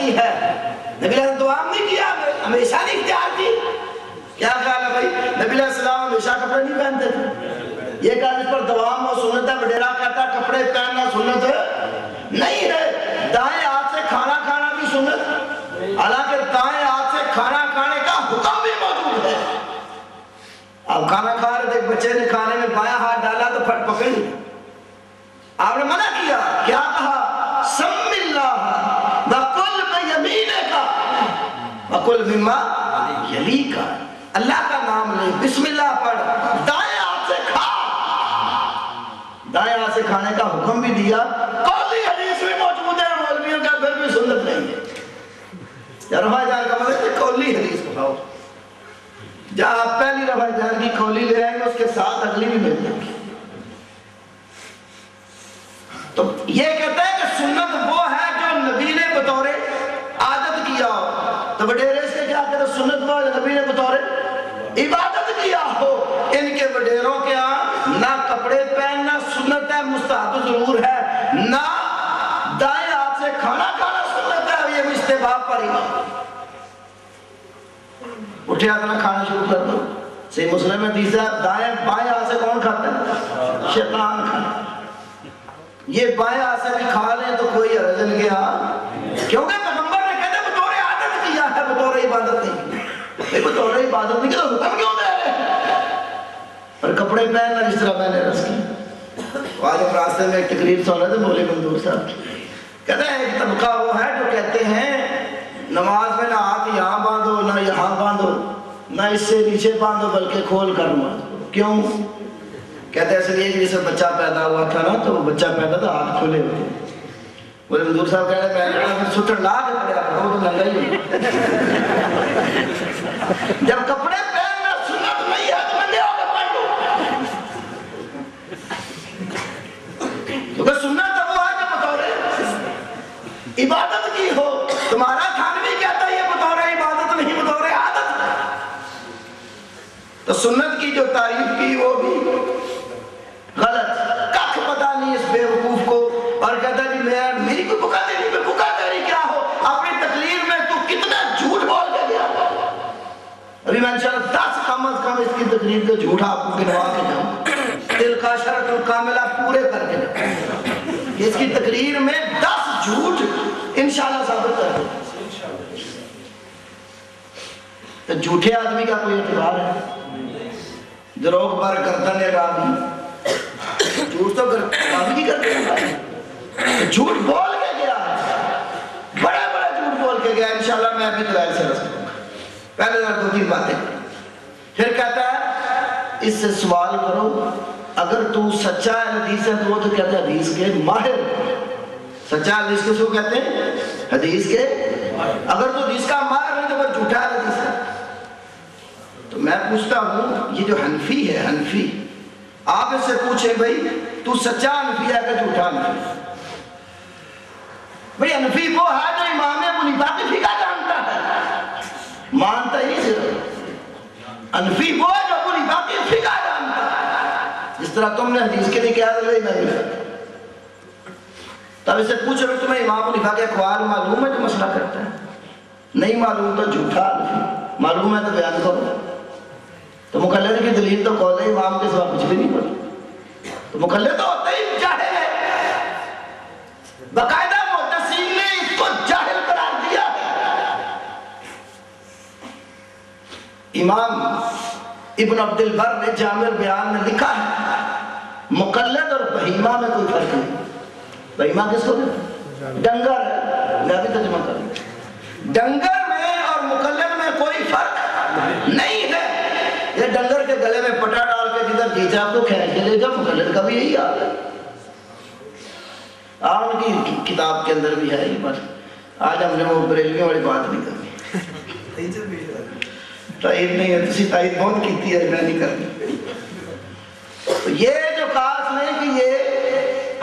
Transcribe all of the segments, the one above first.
کی ہے؟ نبی علیہ السلام دوام نہیں کیا، ہمیشہ نہیں اختیار کی؟ کیا خیال ہے بھائی؟ نبی علیہ السلام ہمیشہ کپڑے نہیں پہنتے تھے؟ یہ کہا جس پر دوام و سنت ہے، وڈیرا کہتا ہے کپڑے پہننا سنت نہیں ہے۔ دائیں ہاتھ سے کھانا کھانا بھی سنت، حالانکہ دائیں ہاتھ سے کھانا کھانے کا حکم بھی موجود ہے۔ اب کھانا کھا رہے تھے، بچے نے کھانے میں بایاں ہاتھ ڈالا تو پھٹ پکڑ لی، آپ نے منع کیا، کیا کہا؟ سم اللہ وَقُلْ بِيَمِينِكَ وَقُلْ مِمَّا يَلِيكَ، اللہ کا نام لے، بسم اللہ پڑھ، دائیں ہاتھ سے کھا۔ دائیں ہاتھ سے کھانے کا حکم بھی دیا، قولی حدیث میں موجود ہے، مولویوں کا پھر بھی سنت نہیں ہے۔ یا رفع جان کا مطلب ہے قولی حدیث کو کھاؤ، جہاں آپ پہلی رفع جان کی قولی لے آئیں گے اس کے ساتھ اگلی بھی مل جائے گی۔ تو یہ کہتا ہے کہ سنت وہ ہے جو نبی نے بطور عادت کیا ہو، تو وڈیرے سے کیا کہتا ہے؟ سنت وہ جو نبی نے بطور عبادت کیا ہو۔ ان کے وڈیروں کے ہاں نہ کپڑے پہننا سنت ہے، مستحب ضرور ہے، نہ دائیں ہاتھ سے کھانا کھانا سنت ہے، یہ استحباب پر ہی اٹھے آدھنا کھانا شروع کر دو۔ صحیح مسلم میں حدیث ہے، دائیں بائیں ہاتھ سے کون کھاتا ہے؟ شیطان کھاتا ہے۔ یہ بائیں ہاتھ سے بھی کھا لیں تو کوئی حرج نہیں کیا، کیونکہ پیغمبر نے کہتے ہیں بطور عادت کیا ہے، بطور عبادت نہیں کیا۔ بطور عبادت نہیں کیا تو حکم کیوں دے رہے ہیں؟ اور کپڑے پہننا جس طرح میں نے رس کی۔ آج ہم راستے میں ایک تقریر سن رہے تھے مولوی منظور صاحب، کہتے ہیں ایک طبقہ وہ ہے جو کہتے ہیں نماز میں نہ ہاتھ یہاں باندھو نہ یہاں باندھو نہ اس سے نیچے باندھو بلکہ کھول کر نماز۔ کیوں؟ کہتے ہیں ایسے لیے کہ جسے بچہ پیدا ہوا تھا نا تو وہ بچہ پیدا تھا ہاتھ کھلے ہوئے، بولے منظور صاحب کہہ رہے میں سٹر لا کے پڑے آپ کو تو لنگا ہی ہو۔ جب کپڑے پہننا سنت نہیں ہے تو ننگے ہو کے پڑھ لو، کیونکہ سنت وہ ہے جو بطور عبادت کی ہو۔ تمہارا تھانوی کہتا ہے یہ بطور عبادت نہیں، بطور عادت ہے۔ تو سنت کی جو تعریف کی وہ بھی غلط، کچھ پتا نہیں اس بے وقوف کو، اور کہتا ہے کہ میری کوئی بکا تیری میں بکا تیری کیا ہو، اپنی تقریر میں تو کتنا جھوٹ بول کے گیا۔ ابھی میں انشاءاللہ 10 کم از کم اس کی تقریر کے جھوٹ آپ کو گنوا کے جاؤں، دل کا شرط الکاملہ پورے کر کے جاؤں، اس کی تقریر میں 10 جھوٹ انشاءاللہ ثابت کر دیں۔ تو جھوٹے آدمی کا کوئی اعتبار ہے؟ دروغ پر گردن رامی، جھوٹ تو رامی کی کرتے ہیں، جھوٹ بول کے گیا ہے، بڑے بڑے جھوٹ بول کے گیا۔ انشاءاللہ میں ابھی دلائل سے رس کروں گا، پہلے 2-3 باتیں کریں۔ پھر کہتا ہے اس سے سوال کرو، اگر تو سچا حدیث ہے تو وہ تو کہتے ہیں حدیث کے ماہر، سچا حدیث کس کو کہتے ہیں؟ حدیث کے، اگر تو حدیث کا ماہر نہیں تو وہ جھوٹا حدیث ہے۔ تو میں پوچھتا ہوں یہ جو حنفی ہے، حنفی، آپ اس سے پوچھیں بھئی تو سچا حنفی ہے کہ جھوٹا حنفی؟ بھئی حنفی وہ ہے جو امام ابو حنیفہ کی فقہ جانتا ہے، مانتا ہی صرف۔ حنفی وہ ہے جو ابو حنیفہ کی فقہ جانتا ہے، جس طرح تم نے حدیث کے لیے کیا ہے میں بھی فقہ۔ تب اس سے پوچھو کہ تمہیں امام ابو حنیفہ کے اقوال معلوم ہے جو مسئلہ کرتا ہے؟ نہیں معلوم تو جھوٹا حنفی، معلوم ہے تو بیان کرو۔ تو مقلد کی دلیل تو قول امام کے سوا کچھ بھی نہیں پڑتا، تو مقلد تو ہوتا ہی جاہل ہے، باقاعدہ محدثین نے اس کو جاہل قرار دیا ہے۔ امام ابن عبد البر نے جامع البیان میں لکھا ہے مقلد اور بہیمہ میں کوئی فرق نہیں۔ بہیمہ کس کو کہتے ہیں؟ ڈنگر ہے، میں بھی ترجمہ کروں، ڈنگر میں اور مقلد میں کوئی فرق نہیں ہے۔ یہ ڈنگر کے گلے میں پٹا ڈال کے جدھر کھینچا آپ کو کھینچ کے لے جاؤ، مقلد کا بھی یہی حال ہے۔ ان کی کتاب کے اندر بھی ہے یہ بات، آج ہم نے وہ بریلویوں والی بات نہیں کرنی، تائید نہیں ہے، تسی تائید بہت کیتی ہے، میں نہیں کرنی۔ تو یہ جو خاص نہیں کہ یہ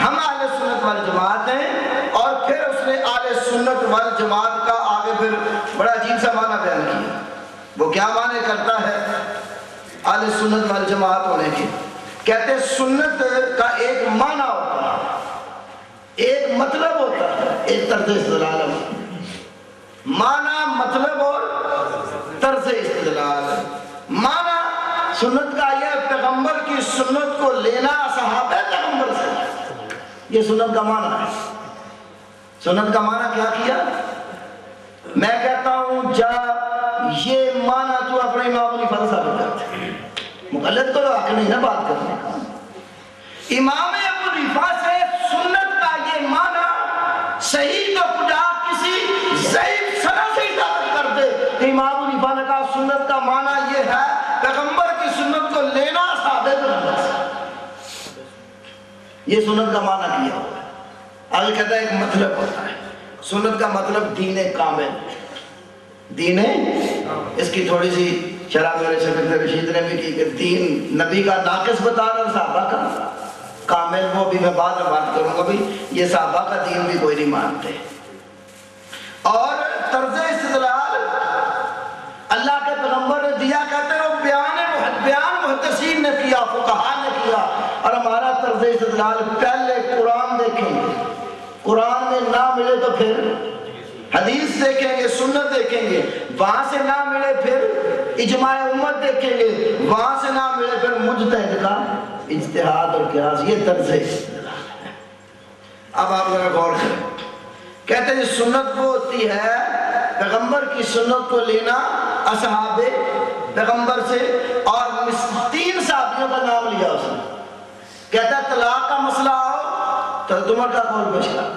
ہم اہل سنت والجماعت ہیں، اور پھر اس نے اہل سنت والجماعت کا آگے پھر بڑا عجیب سا معنی بیان کیا۔ وہ کیا معنی کرتا ہے اہل سنت والجماعت ہونے کے؟ کہتے ہیں سنت کا ایک معنی ہوتا ہے، ایک مطلب ہوتا ہے، ایک طرز استدلال ہے۔ معنی مطلب اور طرز استدلال. معنی سنت کا یہ پیغمبر کی سنت کو لینا صحابہ پیغمبر سے, یہ سنت کا معنی ہے. سنت کا معنی کیا کیا؟ میں کہتا ہوں جا یہ معنی تو اپنے امام حنیفہ سے ثابت کرتے, مقلد تو حق نہیں نا بات کرنے کا. امام ابو حنیفہ سے سنت کا یہ معنی صحیح تو خدا کسی ضعیف سند سے ثابت کر دے کہ امام ابو حنیفہ نے کہا سنت کا معنی یہ ہے پیغمبر کی سنت کو لینا صحابہ پیغمبر سے. یہ سنت کا معنی کیا ہوا ہے. آگے کہتا ہے ایک مطلب ہوتا ہے. سنت کا مطلب دین کامل. دین اس کی تھوڑی سی شرح میرے شیخ رشید نے بھی کی کہ دین نبی کا ناقص بتا رہا صحابہ کا کامل, وہ بھی میں بعد میں بات کروں گا. بھی یہ صحابہ کا دین بھی کوئی نہیں مانتے. اور طرز استدلال اللہ کے پیغمبر نے دیا, کہتے ہیں وہ بیان محدثین نے کیا, فقہاء نے کیا. اور ہمارا طرز استدلال پہلے قرآن دیکھیں گے, قرآن میں نہ ملے تو پھر حدیث دیکھیں گے, سنت دیکھیں گے, وہاں سے نہ ملے پھر اجماع امت دیکھیں گے, وہاں سے نہ ملے پھر مجتہد کا اجتہاد اور قیاس. یہ طرز استدلال ہے. اب آپ ذرا غور کریں. کہتے ہیں سنت وہ ہوتی ہے پیغمبر کی سنت کو لینا اصحاب پیغمبر سے. اور 3 صحابیوں کا نام لیا اس نے. کہتا ہے طلاق کا مسئلہ آؤ تو عمر کا قول پیش کرو.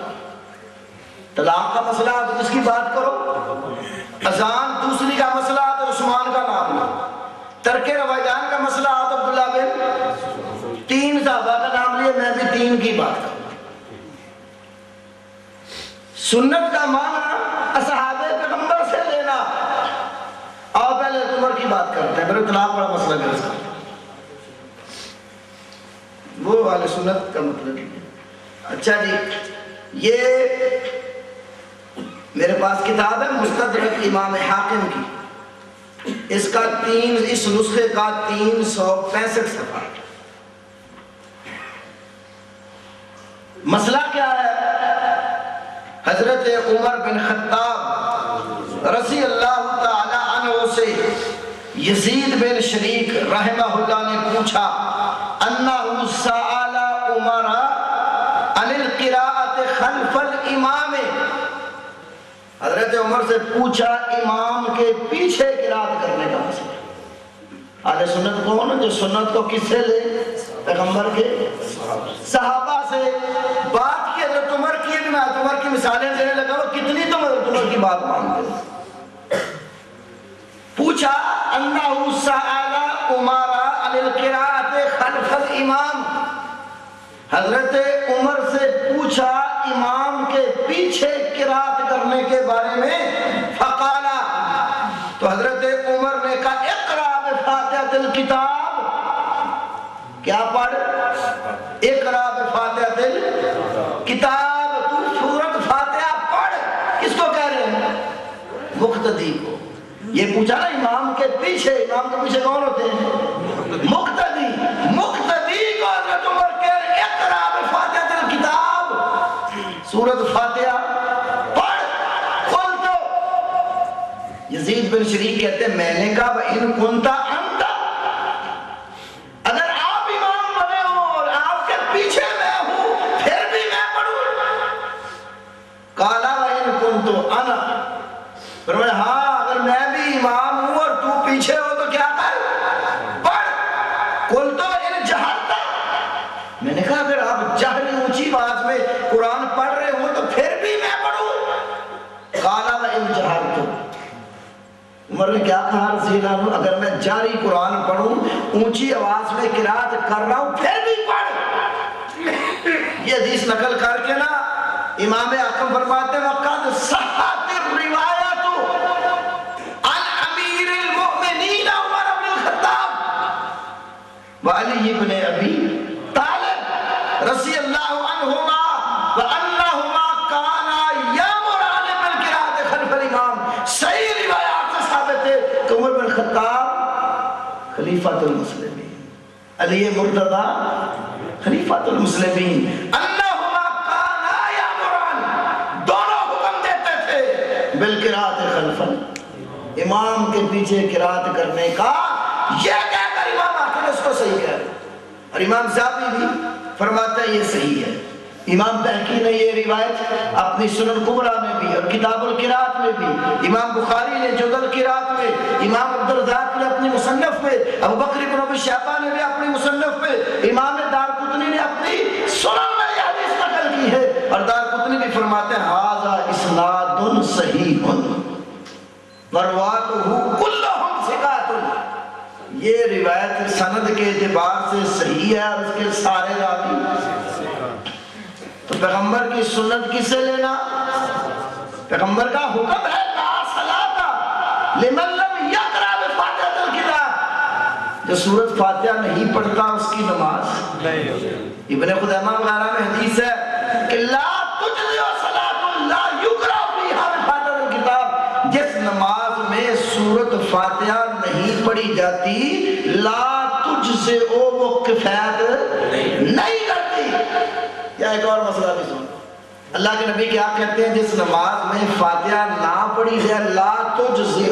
طلاق کا مسئلہ آؤ تو کس کی بات کرو؟ اذان دوسری کا مسئلہ آؤ تو عثمان کا نام لو. ترک روایدان کا مسئلہ آؤ تو عبداللہ بن. 3 صحابہ کا نام لیا, میں بھی 3 کی بات کروں. سنت کا معنی اصحاب پیغمبر سے لینا. اور پہلے عمر کی بات کرتے ہیں, پھر طلاق بڑا مسئلہ کرتے ہیں. وہ والے سنت کا مطلب ہے. اچھا جی, یہ میرے پاس کتاب ہے مستدرک امام حاکم کی. اس نسخے کا 365 صفحہ. مسئلہ کیا ہے؟ حضرت عمر بن خطاب رضی اللہ تعالی عنہ سے یزید بن شریک رحمہ اللہ نے پوچھا انہو سآل عمر عن القراءت خلف الامام. حضرت عمر سے پوچھا امام کے پیچھے قرات کرنے کا مسئلہ. اہل سنت کون؟ جو سنت کو کس سے لے؟ پیغمبر کے صحابہ سے. بات کی حضرت عمر کی, میں عمر کی مثالیں دینے لگا, وہ کتنی تم حضرت عمر کی بات مانتے. پوچھا انہو سآل عمر عن القراءت خلف الامام. حضرت عمر سے پوچھا امام کے پیچھے قرات کرنے کے بارے میں. فقالا, تو حضرت عمر نے کہا اقرا بفاتحۃ الکتاب. کیا پڑھ؟ اقرا بفاتحۃ الکتاب. تو سورۃ فاتحہ پڑھ. کس کو کہہ رہے ہیں؟ مقتدی کو. یہ پوچھا نا امام کے پیچھے. امام کے پیچھے کون ہوتے ہیں؟ مقتدی. مقتدی کو حضرت عمر کہہ رہے اقرا بفاتحۃ الکتاب, سورۃ فاتحہ پڑھ. قل تو یزید بن شریک کہتے ہیں میں نے کہا ان کنتا انت, اگر آپ امام بنے ہو اور آپ کے پیچھے میں ہوں پھر بھی میں پڑھوں. قالا ان کنتو انا, فرمایا ہاں اگر میں بھی امام ہوں اور تو پیچھے ہو تو کیا کر پڑھ. قل تو ان جہرتا, میں نے کہا اگر آپ جہری اونچی آواز میں قرآن پڑھ رہے ہوں تو پھر بھی میں پڑھوں. قالا ان جہرتو, عمر نے کیا کہا رضی اللہ عنہ, اگر میں جاری قرآن پڑھوں اونچی آواز میں قرات کر رہا ہوں پھر بھی پڑھ. یہ حدیث نقل کر کے نا امام اکرم فرماتے ہیں وقد صحت الروایت عن امیر المؤمنین عمر بن الخطاب وعلی بن ابی طالب رضی اللہ عنہما وانہما کانا یامران بالقراءۃ خلف الامام. صحیح روایات سے ثابت ہے کہ عمر بن خطاب خلیفۃ المسلمین, علی مرتضی خلیفۃ المسلمین, انہما کانا یامران, دونوں حکم دیتے تھے بالقراءت خلفا، امام کے پیچھے قراءت کرنے کا یہ کہہ کر امام آخر اس کو صحیح کہہ رہے، اور امام ذہبی بھی فرماتا ہے یہ صحیح ہے۔ امام بہقی نے یہ روایت اپنی سنن کبریٰ میں بھی اور کتاب القراءت میں بھی، امام بخاری نے جزء القراءت میں، امام عبدالرزاق نے اپنی مصنف میں، ابو بکر بن ابی شیبہ نے بھی اپنی مصنف میں، امام دارقطنی نے اپنی سنن میں یہ حدیث نقل کی ہے، اور دارقطنی بھی فرماتے ہیں ھذا اسناد صحیح ورواۃہ کلھم ثقات، یہ روایت سند کے اعتبار سے صحیح ہے اور اس کے سارے راوی۔ تو پیغمبر کی سنت کس سے لینا؟ پیغمبر کا حکم ہے لا صلاۃ لمن لم یقرأ بفاتحۃ الکتاب، جو سورۃ فاتحہ نہیں پڑھتا اس کی نماز نہیں۔ ابن خزیمہ وغیرہ میں حدیث ہے کہ لا تجزئ صلاۃ لا یقرأ فیہا بفاتحۃ الکتاب، جس نماز میں سورۃ فاتحہ نہیں پڑھی جاتی لا تجزئ، وہ کفایت نہیں کرتی۔ یا ایک اور مسئلہ بھی سن، اللہ کے نبی کیا کہتے ہیں؟ جس نماز میں فاتحہ نہ پڑھی جائے لا تجزئ،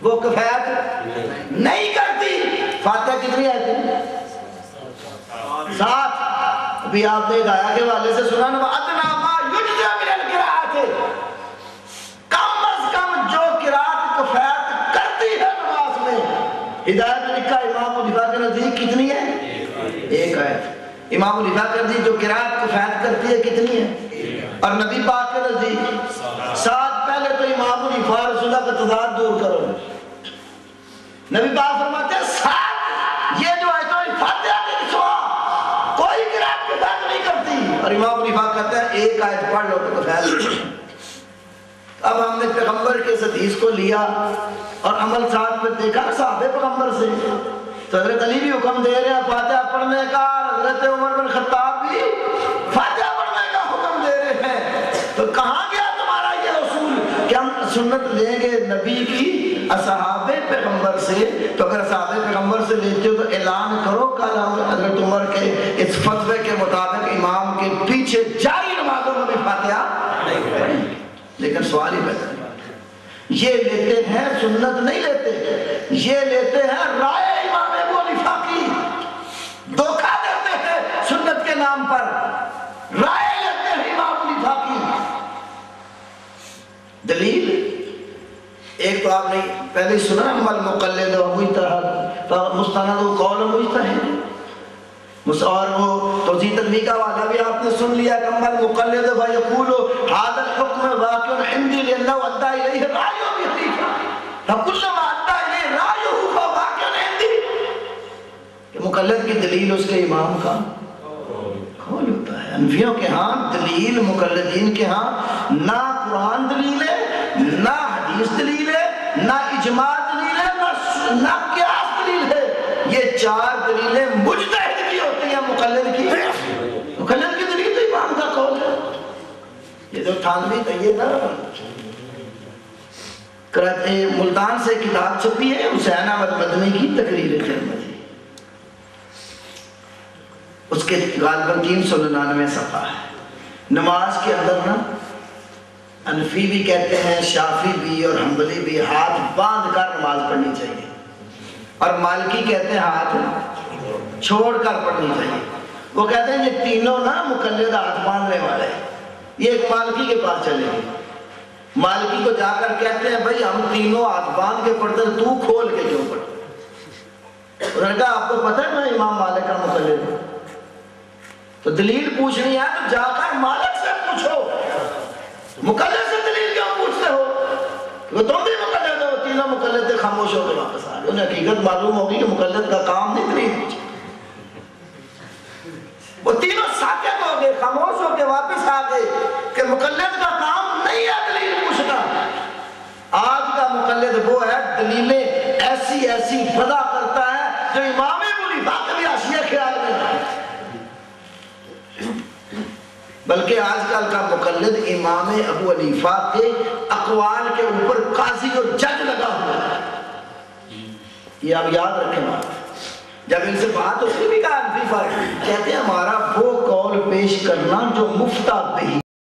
وہ کفایت نہیں کرتی۔ فاتحہ کتنی آیتیں ہیں؟ 7۔ ابھی آپ نے ہدایہ کے والے سے سنا نا وَأَدْنَىٰ مَا يُجْزَىٰ مِنَ الْقِرَاءَةِ، کم از کم جو قرات کفایت کرتی ہے نماز میں، ہدایت نے لکھا امام ابو حنیفہ کے نزدیک کتنی ہے؟ 1 آیت۔ امام ابو حنیفہ کے نزدیک جو قرات کفایت کرتی ہے کتنی ہے؟ اور نبی پاک کے نزدیک 7۔ پہلے تو امام ابو حنیفہ رسول اللہ کا تضاد دور کرو، نبی پاک فرماتے ہیں 7 یہ جو آیتوں فاتحہ کے سوا کوئی قرات کفایت نہیں کرتی، اور امام ابو حنیفہ کہتے ہیں 1 آیت پڑھ لو تو کفایت۔ اب ہم نے پیغمبر کے اس حدیث کو لیا اور عمل ساتھ پہ دیکھا صحابہ پیغمبر سے، تو حضرت علی بھی حکم دے رہے ہیں فاتحہ پڑھنے کا، حضرت عمر بن خطاب بھی فاتحہ پڑھنے کا حکم دے رہے ہیں، تو کہاں گیا تمہارا یہ اصول کہ ہم سنت لیں گے نبی کی اصحاب پیغمبر سے؟ تو اگر اصحاب پیغمبر سے لیتے ہو تو اعلان کرو کل ہم حضرت عمر کے اس فتوے کے مطابق امام کے پیچھے جاری نمازوں میں بھی فاتحہ نہیں پڑھیں گے۔ لیکن سوال ہی پیدا نہیں، یہ لیتے ہیں سنت نہیں لیتے، یہ لیتے ہیں رائے امام ابو حنیفہ کی، دھوکہ دیتے ہیں سنت کے نام پر، رائے لیتے ہیں امام ابو حنیفہ کی۔ دلیل ایک تو آپ نے پہلے ہی سنا المقلد و مجتہد مستند قول مجتہد، اور وہ توضیح تنبیہ کا واقعہ بھی آپ نے سن لیا کہ المقلد فیقول هذا الحكم واقع عندي لانه ادى اليه رأي ابي حنیفہ فكلما ادى اليه رأيه فواقع عندي، کہ مقلد کی دلیل اس کے امام کا قول ہوتا ہے۔ حنفیوں کے ہاں دلیل مقلدین کے ہاں نہ قرآن دلیل ہے، نہ حدیث دلیل ہے، نہ اجماع دلیل ہے، نہ قیاس دلیل ہے، یہ 4 دلیلیں مجتہد کی ہوتی ہیں، مقلد کی دلیل تو امام کا قول ہے۔ یہ جو تھانوی کا یہ نا ملتان سے کتاب چھپی ہے حسین احمد مدنی کی تقریر ترمذی، اس کے غالباً 399 صفحہ ہے۔ نماز کے اندر نا حنفی بھی کہتے ہیں، شافعی بھی اور حنبلی بھی ہاتھ باندھ کر نماز پڑھنی چاہیے، اور مالکی کہتے ہیں ہاتھ چھوڑ کر پڑھنی چاہیے۔ وہ کہتے ہیں یہ تینوں نا مقلد ہاتھ باندھنے والے، یہ ایک مالکی کے پاس چلے گئے، مالکی کو جا کر کہتے ہیں بھائی ہم تینوں ہاتھ باندھ کے پڑھتے ہیں، تو کھول کے کیوں پڑھتے؟ انہوں نے کہا آپ کو پتہ ہے میں امام مالک کا مقلد ہوں، تو دلیل پوچھنی ہے تو جا کر مالک سے پوچھو، مقلد سے دلیل کیوں پوچھتے ہو؟ وہ تم بھی مقلد ہو، تینوں مقلد تھے، خاموش ہو کے واپس آ گئے۔ انہیں حقیقت معلوم ہوگی کہ مقلد کا کام نہیں دلیل پوچھے، وہ تینوں ساکت ہو گئے، خاموش ہو کے واپس آ گئے کہ مقلد کا کام نہیں ہے دلیل پوچھنا۔ آج کا مقلد وہ ہے دلیلیں ایسی ایسی بدا کرتا ہے جو امام ابو حنیفہ کا بھی حاشیہ خیال میں ہے، بلکہ آج کل کا مقلد امام ابو حنیفہ کے اقوال کے اوپر قاضی اور جج لگا ہوا ہے۔ یہ آپ یاد رکھیں بات، جب ان سے بات ہوتی بھی کہا حنفی فرق کہتے ہیں ہمارا وہ قول پیش کرنا جو مفتہ بہی